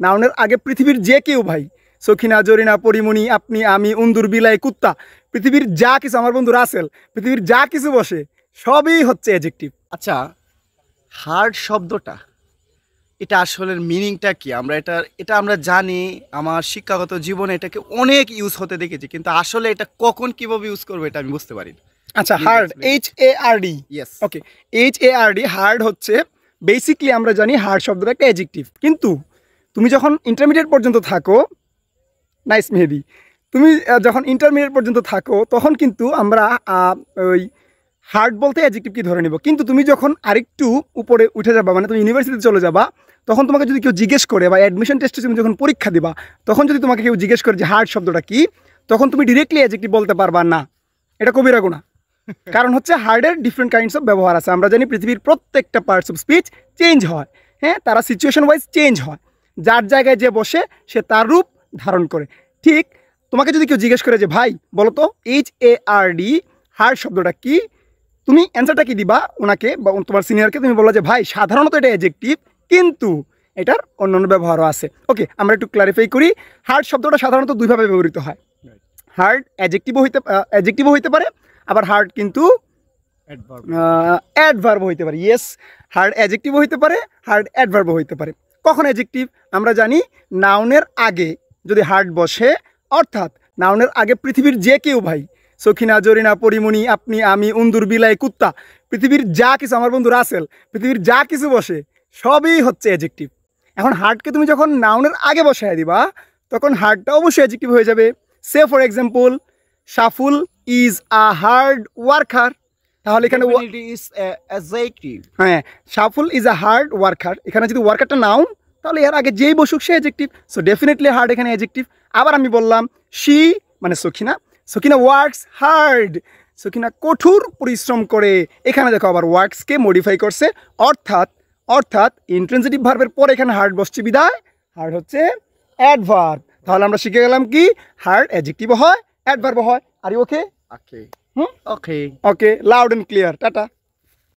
নাউনের আগে পৃথিবীর যে কেউ ভাই, সখিনা, জরিনা, পরিমণি, আপনি, আমি, উন্দুর, বিলাই, কুত্তা, পৃথিবীর যা কিছু, আমার বন্ধু রাসেল, পৃথিবীর যা কিছু বসে সবই হচ্ছে অ্যাডজেক্টিভ। আচ্ছা, হার্ড শব্দটা এটা আসলে মিনিংটা কি? আমরা এটা এটা আমরা জানি, আমার শিক্ষাগত জীবনে এটাকে অনেক ইউজ হতে দেখেছি, কিন্তু আসলে এটা কখন কিভাবে ইউজ করবো এটা আমি বুঝতে পারি না। আচ্ছা, Please hard, explain. HARD। Yes. Okay, HARD, hard হচ্ছে বেসিকলি আমরা জানি হার্ড শব্দটা একটা অ্যাডজেক্টিভ। কিন্তু তুমি যখন ইন্টারমিডিয়েট পর্যন্ত থাকো, নাইস মেহেদি, তুমি যখন ইন্টারমিডিয়েট পর্যন্ত থাকো তখন কিন্তু আমরা ওই হার্ড বলতে অ্যাডজেক্টিভ কি ধরে নিব। কিন্তু তুমি যখন আরেকটু উপরে উঠে যাবা, মানে তুমি ইউনিভার্সিটিতে চলে যাবা, তখন তোমাকে যদি কেউ জিজ্ঞেস করে, বা অ্যাডমিশন টেস্টে তুমি যখন পরীক্ষা দিবা, তখন যদি তোমাকে কেউ জিজ্ঞেস করে যে হার্ড শব্দটা কি, তখন তুমি ডিরেক্টলি অ্যাডজেক্টিভ বলতে পারবা না। এটা কবিরা গুনাহ। কারণ হচ্ছে হার্ডের ডিফারেন্ট কাইন্ডস অফ ব্যবহার আছে। আমরা জানি পৃথিবীর প্রত্যেকটা পার্টস অফ স্পিচ চেঞ্জ হয়, হ্যাঁ, তারা সিচুয়েশন ওয়াইজ চেঞ্জ হয়। যার জায়গায় যে বসে সে তার রূপ ধারণ করে। ঠিক তোমাকে যদি কেউ জিজ্ঞেস করে যে ভাই বলো তো HARD হার্ড শব্দটা কি, তুমি অ্যান্সারটা কি দিবা ওনাকে বা তোমার সিনিয়রকে? তুমি বলো যে ভাই সাধারণত এটা অ্যাডজেক্টিভ, কিন্তু এটার অন্যান্য ব্যবহারও আছে। ওকে, আমরা একটু ক্লারিফাই করি। হার্ড শব্দটা সাধারণত দুইভাবে ব্যবহৃত হয়। হার্ড অ্যাডজেক্টিভও হইতে পারে, আবার হার্ড কিন্তু অ্যাডভার্ব হইতে পারে। ইয়েস, হার্ড অ্যাডজেক্টিভও হইতে পারে, হার্ড অ্যাডভার্বও হইতে পারে। কখন অ্যাডজেক্টিভ? আমরা জানি নাউনের আগে যদি হার্ড বসে, অর্থাৎ নাউনের আগে পৃথিবীর যে কেউ ভাই, সখিনা, জরিনা, পরিমণি, আপনি, আমি, উন্দুর, বিলাই, কুত্তা, পৃথিবীর যা কিছু, আমার বন্ধু রাসেল, পৃথিবীর যা কিছু বসে সবই হচ্ছে অ্যাডজেক্টিভ। এখন হার্ডকে তুমি যখন নাউনের আগে বসায় দিবা, তখন হার্ডটা অবশ্যই অ্যাডজেক্টিভ হয়ে যাবে। সে for example, Saful is a hard worker. তাহলে এখানে হ্যাঁ, Saful is a hard worker, এখানে যদি ওয়ার্কারটা নাউন, তাহলে এর আগে যেই বসুক সে অ্যাডজেক্টিভ। সো ডেফিনেটলি হার্ড এখানে অ্যাডজেক্টিভ। আবার আমি বললাম শি মানে সখিনা, সখিনা ওয়ার্কস হার্ড, সখিনা কঠোর পরিশ্রম করে। এখানে দেখো আবার ওয়ার্কসকে মডিফাই করছে, অর্থাৎ অর্থাৎ ইন্ট্রান্সিটিভ ভার্বের পরে এখানে হার্ড বসছে, বিদায় হার্ড হচ্ছে অ্যাডভার্ব। তাহলে আমরা শিখে গেলাম কি হার্ড অ্যাডজেক্টিভও হয়, অ্যাডভার্বও হয়। আর ওকে? ওকে, হুম, ওকে। ওকে, লাউড অ্যান্ড ক্লিয়ার, টাটা।